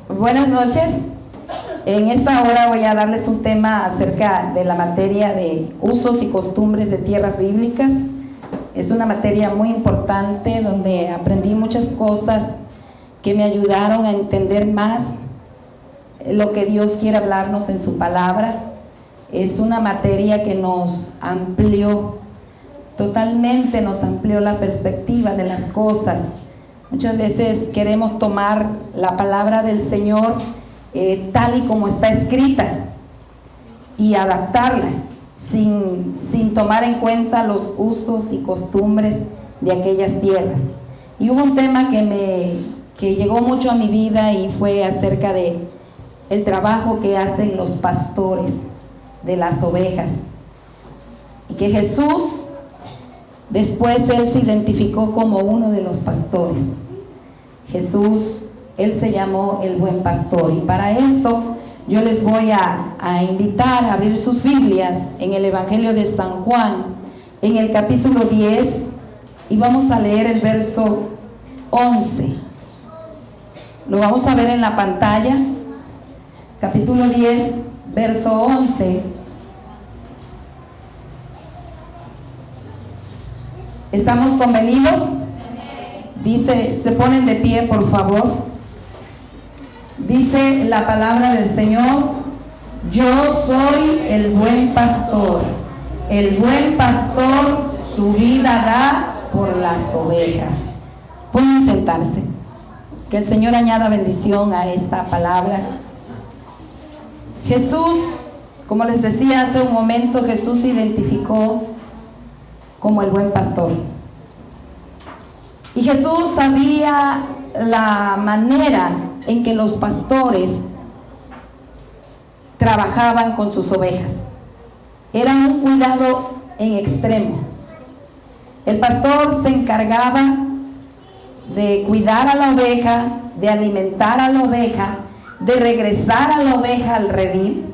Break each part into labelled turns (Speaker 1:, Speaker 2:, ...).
Speaker 1: Buenas noches. En esta hora voy a darles un tema acerca de la materia de usos y costumbres de tierras bíblicas. Es una materia muy importante donde aprendí muchas cosas que me ayudaron a entender más lo que Dios quiere hablarnos en su palabra. Es una materia que nos amplió, totalmente nos amplió la perspectiva de las cosas. Muchas veces queremos tomar la palabra del Señor tal y como está escrita y adaptarla sin tomar en cuenta los usos y costumbres de aquellas tierras. Y hubo un tema que llegó mucho a mi vida y fue acerca de el trabajo que hacen los pastores de las ovejas, y que Jesús después él se identificó como uno de los pastores. Jesús, él se llamó el buen pastor, y para esto yo les voy a invitar a abrir sus Biblias en el Evangelio de San Juan, en el capítulo 10, y vamos a leer el verso 11. Lo vamos a ver en la pantalla. Capítulo 10, verso 11. ¿Estamos convenidos? Dice, se ponen de pie, por favor. Dice la palabra del Señor: yo soy el buen pastor. El buen pastor su vida da por las ovejas. Pueden sentarse. Que el Señor añada bendición a esta palabra. Jesús, como les decía hace un momento, Jesús se identificó como el buen pastor. Y Jesús sabía la manera en que los pastores trabajaban con sus ovejas. Era un cuidado en extremo. El pastor se encargaba de cuidar a la oveja, de alimentar a la oveja, de regresar a la oveja al redil.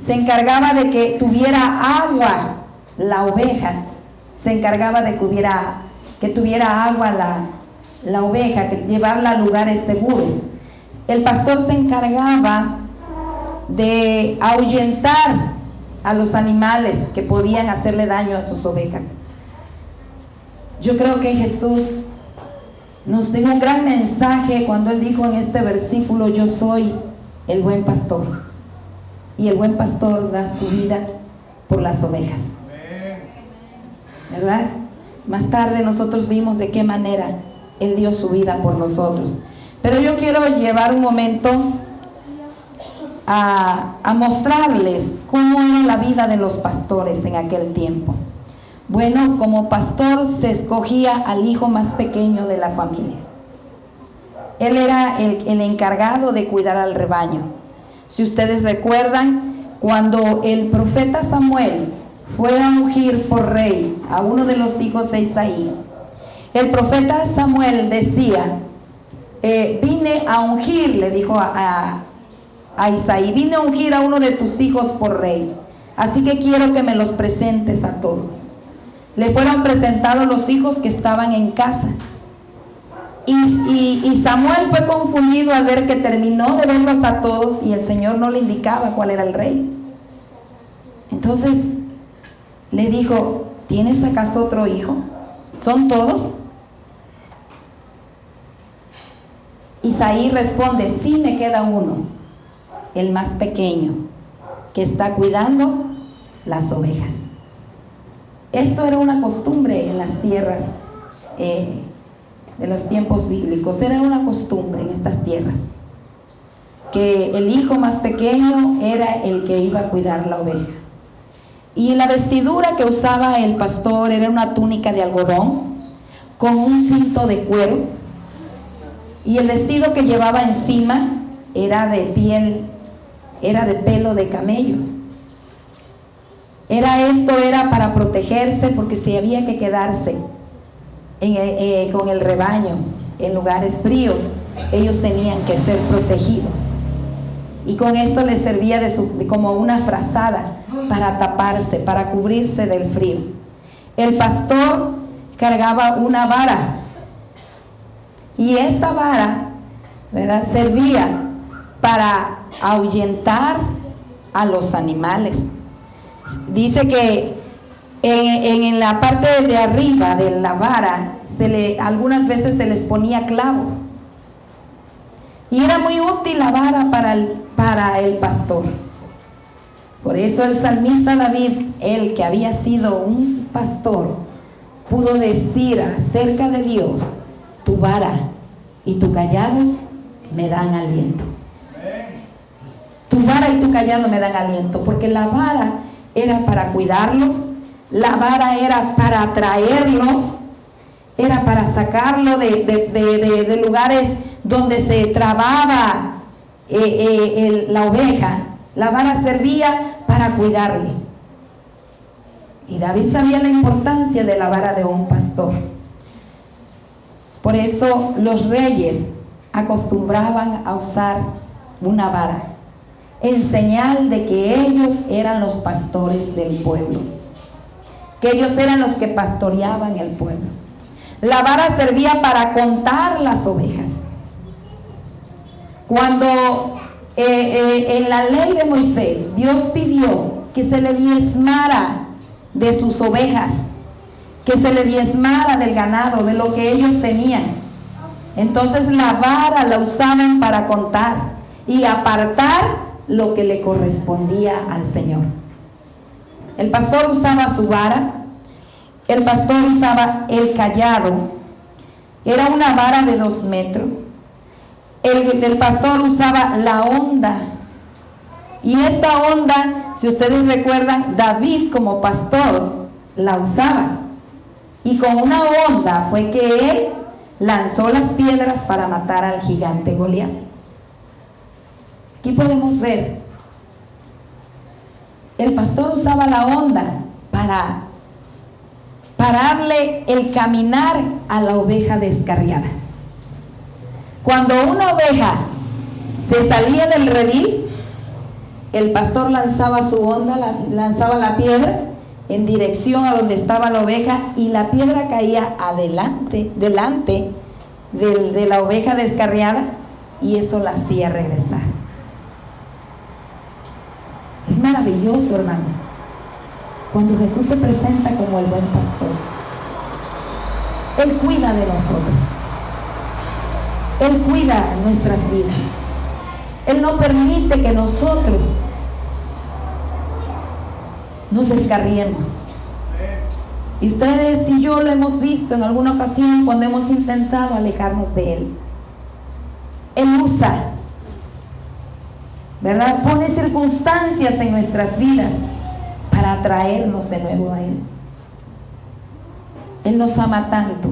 Speaker 1: Se encargaba de que tuviera agua la oveja, se encargaba de que tuviera agua la oveja, que llevarla a lugares seguros. El pastor se encargaba de ahuyentar a los animales que podían hacerle daño a sus ovejas. Yo creo que Jesús nos dio un gran mensaje cuando Él dijo en este versículo: yo soy el buen pastor, y el buen pastor da su vida por las ovejas. ¿Verdad? Más tarde nosotros vimos de qué manera Él dio su vida por nosotros. Pero yo quiero llevar un momento a mostrarles cómo era la vida de los pastores en aquel tiempo. Bueno, como pastor se escogía al hijo más pequeño de la familia. Él era el encargado de cuidar al rebaño. Si ustedes recuerdan, cuando el profeta Samuel fue a ungir por rey a uno de los hijos de Isaí, el profeta Samuel decía, vine a ungir, le dijo a Isaí, vine a ungir a uno de tus hijos por rey, así que quiero que me los presentes a todos. Le fueron presentados los hijos que estaban en casa, y Samuel fue confundido al ver que terminó de verlos a todos y el Señor no le indicaba cuál era el rey. Entonces le dijo, ¿tienes acaso otro hijo? ¿Son todos? Isaí responde, sí, me queda uno, el más pequeño, que está cuidando las ovejas. Esto era una costumbre en las tierras de los tiempos bíblicos. Era una costumbre en estas tierras, que el hijo más pequeño era el que iba a cuidar la oveja. Y la vestidura que usaba el pastor era una túnica de algodón con un cinto de cuero, y el vestido que llevaba encima era de piel, era de pelo de camello. Era para protegerse, porque si había que quedarse con el rebaño en lugares fríos, ellos tenían que ser protegidos. Y con esto les servía como una frazada para taparse, para cubrirse del frío. El pastor cargaba una vara, y esta vara ¿verdad? Servía para ahuyentar a los animales. Dice que en la parte de arriba de la vara algunas veces se les ponía clavos, y era muy útil la vara para el pastor. Por eso el salmista David, él que había sido un pastor, pudo decir acerca de Dios: tu vara y tu callado me dan aliento. Tu vara y tu callado me dan aliento, porque la vara era para cuidarlo, la vara era para atraerlo, era para sacarlo de lugares donde se trababa la oveja. La vara servía para cuidarle. Y David sabía la importancia de la vara de un pastor. Por eso los reyes acostumbraban a usar una vara, en señal de que ellos eran los pastores del pueblo, que ellos eran los que pastoreaban el pueblo. La vara servía para contar las ovejas. Cuando en la ley de Moisés Dios pidió que se le diezmara de sus ovejas, que se le diezmara del ganado, de lo que ellos tenían, entonces la vara la usaban para contar y apartar lo que le correspondía al Señor. El pastor usaba su vara, el pastor usaba el callado, era una vara de 2 metros. El pastor usaba la honda, y esta honda, si ustedes recuerdan, David como pastor la usaba, y con una honda fue que él lanzó las piedras para matar al gigante Goliat. Aquí podemos ver, el pastor usaba la honda para pararle el caminar a la oveja descarriada. Cuando una oveja se salía del redil, el pastor lanzaba su honda, lanzaba la piedra en dirección a donde estaba la oveja, y la piedra caía delante de la oveja descarriada, y eso la hacía regresar. Es maravilloso, hermanos, cuando Jesús se presenta como el buen pastor. Él cuida de nosotros. Él cuida nuestras vidas. Él no permite que nosotros nos descarriemos. Y ustedes y yo lo hemos visto en alguna ocasión cuando hemos intentado alejarnos de Él. Él usa, ¿verdad? Pone circunstancias en nuestras vidas para atraernos de nuevo a Él. Él nos ama tanto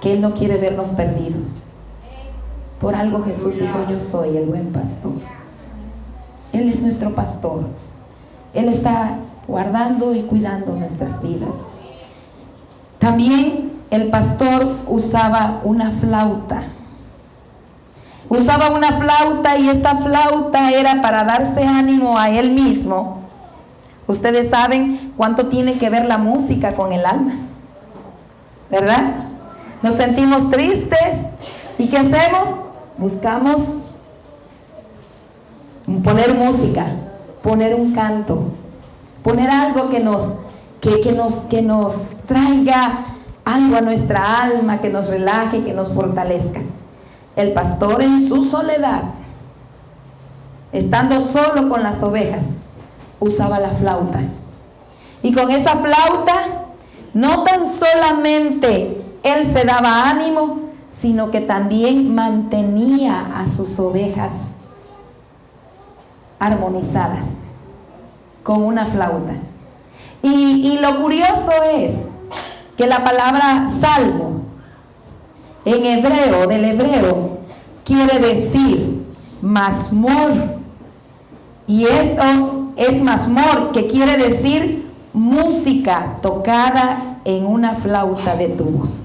Speaker 1: que Él no quiere vernos perdidos. Por algo Jesús dijo: yo soy el buen pastor. Él es nuestro pastor. Él está guardando y cuidando nuestras vidas. También el pastor usaba una flauta. Usaba una flauta, y esta flauta era para darse ánimo a él mismo. Ustedes saben cuánto tiene que ver la música con el alma, ¿verdad? Nos sentimos tristes, ¿y qué hacemos? Buscamos poner música, poner un canto, poner algo que nos traiga algo a nuestra alma, que nos relaje, que nos fortalezca. El pastor en su soledad, estando solo con las ovejas, usaba la flauta. Y con esa flauta, no tan solamente él se daba ánimo, sino que también mantenía a sus ovejas armonizadas con una flauta. Y lo curioso es que la palabra salmo en hebreo, del hebreo, quiere decir mazmor, y esto es mazmor, que quiere decir música tocada en una flauta de tubos.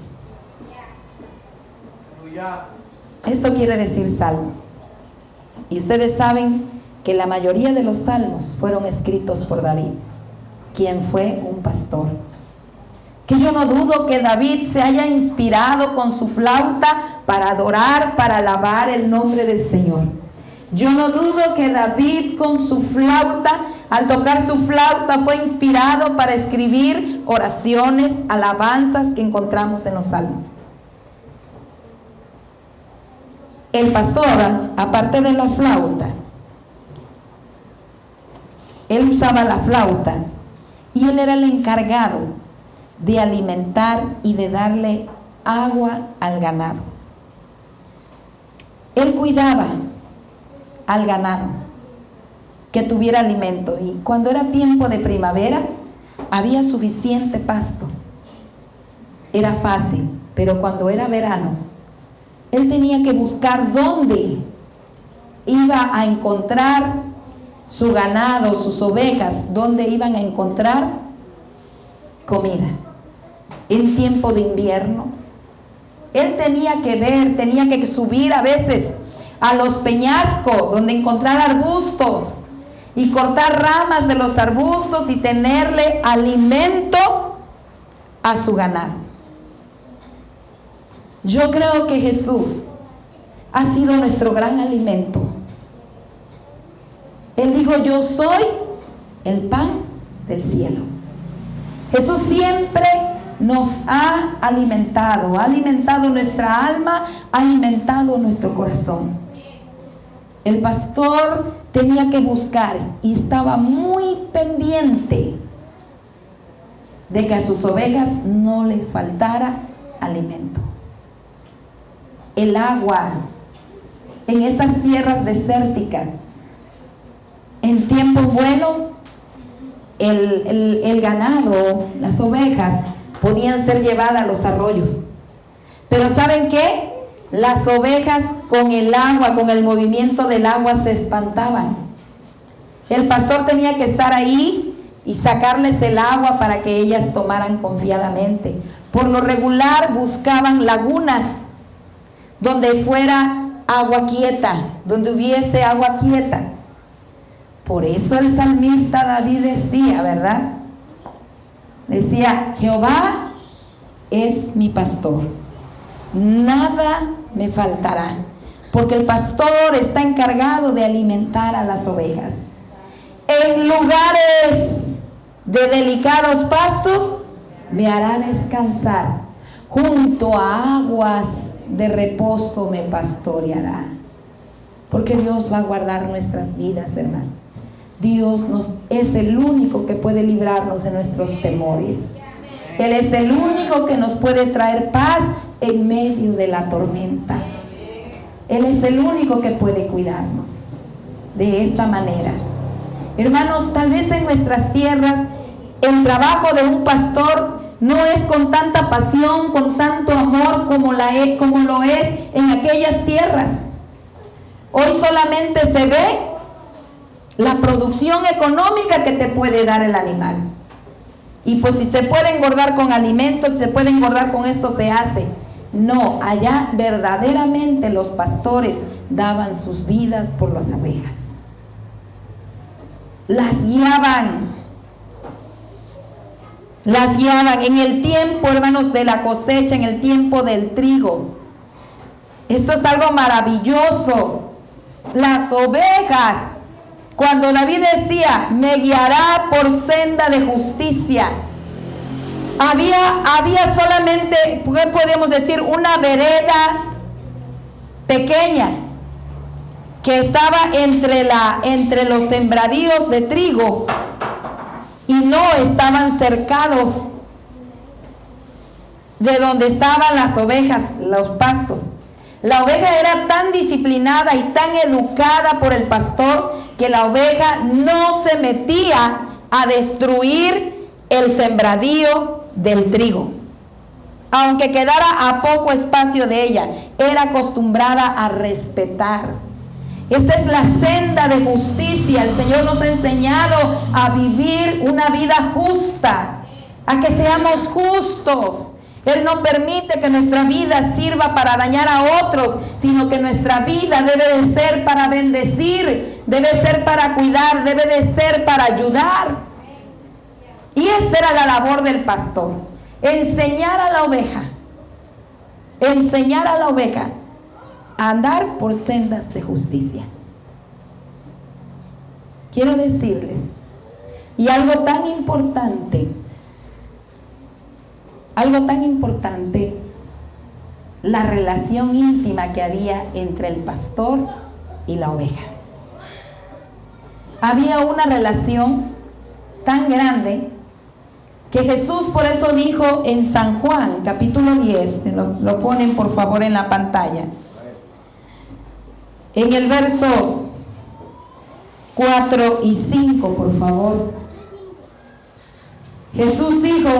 Speaker 1: Esto quiere decir salmos. Y ustedes saben que la mayoría de los salmos fueron escritos por David, quien fue un pastor. Que yo no dudo que David se haya inspirado con su flauta para adorar, para alabar el nombre del Señor. Yo no dudo que David con su flauta, al tocar su flauta, fue inspirado para escribir oraciones, alabanzas que encontramos en los salmos. El pastor, aparte de la flauta, él usaba la flauta y él era el encargado de alimentar y de darle agua al ganado. Él cuidaba al ganado que tuviera alimento, y cuando era tiempo de primavera había suficiente pasto, era fácil. Pero cuando era verano, él tenía que buscar dónde iba a encontrar su ganado, sus ovejas, dónde iban a encontrar comida. En tiempo de invierno, él tenía que ver, tenía que subir a veces a los peñascos donde encontrar arbustos y cortar ramas de los arbustos y tenerle alimento a su ganado. Yo creo que Jesús ha sido nuestro gran alimento. Él dijo: yo soy el pan del cielo. Jesús siempre nos ha alimentado nuestra alma, ha alimentado nuestro corazón. El pastor tenía que buscar y estaba muy pendiente de que a sus ovejas no les faltara alimento. El agua en esas tierras desérticas, en tiempos buenos, el ganado, las ovejas, podían ser llevadas a los arroyos. Pero ¿saben qué? Las ovejas con el agua, con el movimiento del agua, se espantaban. El pastor tenía que estar ahí y sacarles el agua para que ellas tomaran confiadamente. Por lo regular buscaban lagunas donde fuera agua quieta, donde hubiese agua quieta. Por eso el salmista David decía, ¿verdad? Decía: Jehová es mi pastor, nada me faltará, porque el pastor está encargado de alimentar a las ovejas. En lugares de delicados pastos me hará descansar, junto a aguas de reposo me pastoreará. Porque Dios va a guardar nuestras vidas, hermanos. Dios es el único que puede librarnos de nuestros temores. Él es el único que nos puede traer paz en medio de la tormenta. Él es el único que puede cuidarnos de esta manera. Hermanos, tal vez en nuestras tierras el trabajo de un pastor no es con tanta pasión, con tanto amor como lo es en aquellas tierras. Hoy solamente se ve la producción económica que te puede dar el animal. Y pues si se puede engordar con alimentos, si se puede engordar con esto, se hace. No, allá verdaderamente los pastores daban sus vidas por las ovejas. Las guiaban en el tiempo, hermanos, de la cosecha, en el tiempo del trigo. Esto es algo maravilloso. Las ovejas, cuando David decía: me guiará por senda de justicia, había solamente, ¿qué podríamos decir? Una vereda pequeña que estaba entre los sembradíos de trigo, y no estaban cercados de donde estaban las ovejas, los pastos. La oveja era tan disciplinada y tan educada por el pastor que la oveja no se metía a destruir el sembradío del trigo, aunque quedara a poco espacio de ella. Era acostumbrada a respetar. Esta es la senda de justicia. El Señor nos ha enseñado a vivir una vida justa, a que seamos justos. Él no permite que nuestra vida sirva para dañar a otros, sino que nuestra vida debe de ser para bendecir, debe ser para cuidar, debe de ser para ayudar. Y esta era la labor del pastor: enseñar a la oveja enseñar a la oveja a andar por sendas de justicia. Quiero decirles, y algo tan importante, la relación íntima que había entre el pastor y la oveja. Había una relación tan grande que Jesús por eso dijo en San Juan, capítulo 10, lo ponen por favor en la pantalla, en el verso 4 y 5, por favor. Jesús dijo: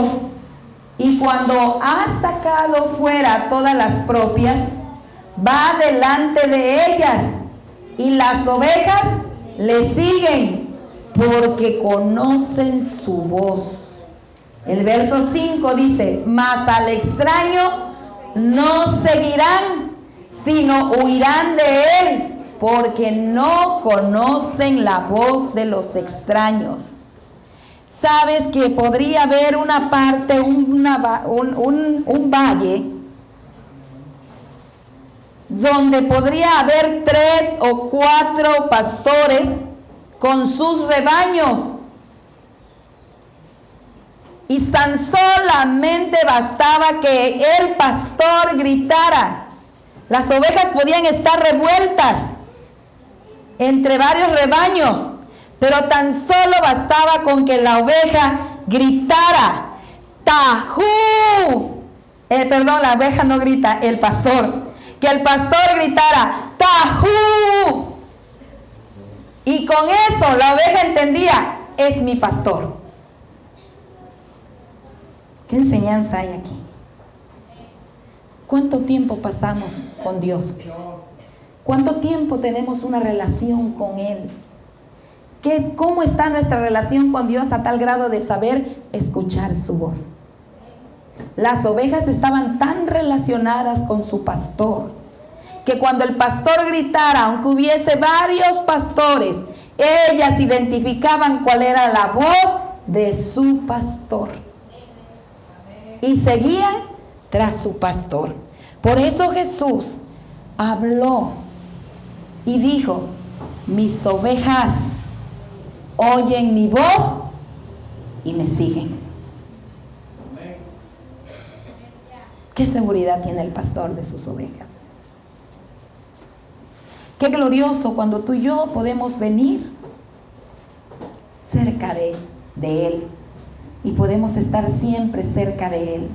Speaker 1: y cuando ha sacado fuera todas las propias, va delante de ellas, y las ovejas le siguen, porque conocen su voz. El verso 5 dice: mas al extraño no seguirán, sino huirán de él, porque no conocen la voz de los extraños. Sabes que podría haber una parte, un valle, donde podría haber 3 o 4 pastores con sus rebaños. Y tan solamente bastaba que el pastor gritara. Las ovejas podían estar revueltas entre varios rebaños, pero tan solo bastaba con que la oveja gritara: ¡Tajú! La oveja no grita, el pastor. Que el pastor gritara: ¡Tajú! Y con eso la oveja entendía: es mi pastor. ¿Qué enseñanza hay aquí? ¿Cuánto tiempo pasamos con Dios? ¿Cuánto tiempo tenemos una relación con Él? ¿Cómo está nuestra relación con Dios a tal grado de saber escuchar su voz? Las ovejas estaban tan relacionadas con su pastor que cuando el pastor gritara, aunque hubiese varios pastores, ellas identificaban cuál era la voz de su pastor y seguían tras su pastor. Por eso Jesús habló y dijo: mis ovejas oyen mi voz y me siguen. ¿Qué seguridad tiene el pastor de sus ovejas? Qué glorioso cuando tú y yo podemos venir cerca de Él y podemos estar siempre cerca de Él.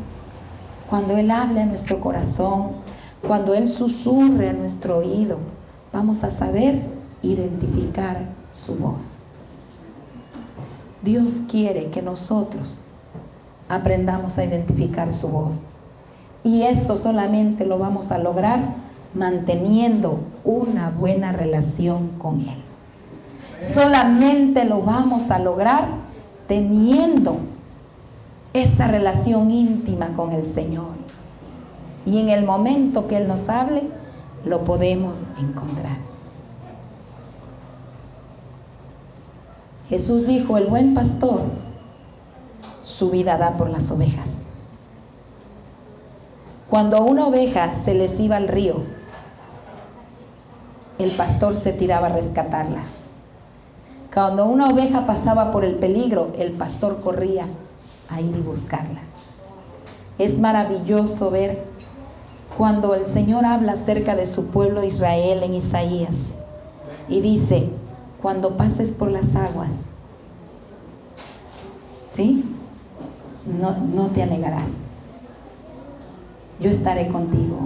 Speaker 1: Cuando Él habla en nuestro corazón, cuando Él susurre en nuestro oído, vamos a saber identificar su voz. Dios quiere que nosotros aprendamos a identificar su voz. Y esto solamente lo vamos a lograr manteniendo una buena relación con Él. Solamente lo vamos a lograr teniendo esa relación íntima con el Señor. Y en el momento que Él nos hable, lo podemos encontrar. Jesús dijo: el buen pastor su vida da por las ovejas. Cuando una oveja se les iba al río, el pastor se tiraba a rescatarla. Cuando una oveja pasaba por el peligro, el pastor corría a ir y buscarla. Es maravilloso ver cuando el Señor habla acerca de su pueblo Israel en Isaías y dice: cuando pases por las aguas, ¿sí? No te anegarás. Yo estaré contigo.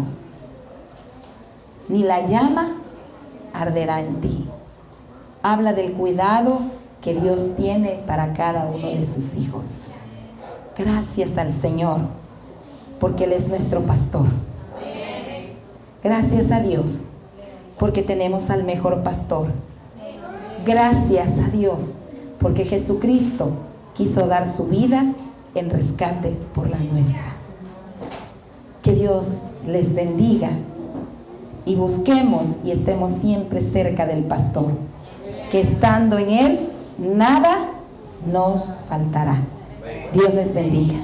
Speaker 1: Ni la llama arderá en ti. Habla del cuidado que Dios tiene para cada uno de sus hijos. Gracias al Señor, porque Él es nuestro pastor. Gracias a Dios, porque tenemos al mejor pastor. Gracias a Dios, porque Jesucristo quiso dar su vida en rescate por la nuestra. Que Dios les bendiga y busquemos y estemos siempre cerca del pastor, que estando en Él nada nos faltará. Dios les bendiga.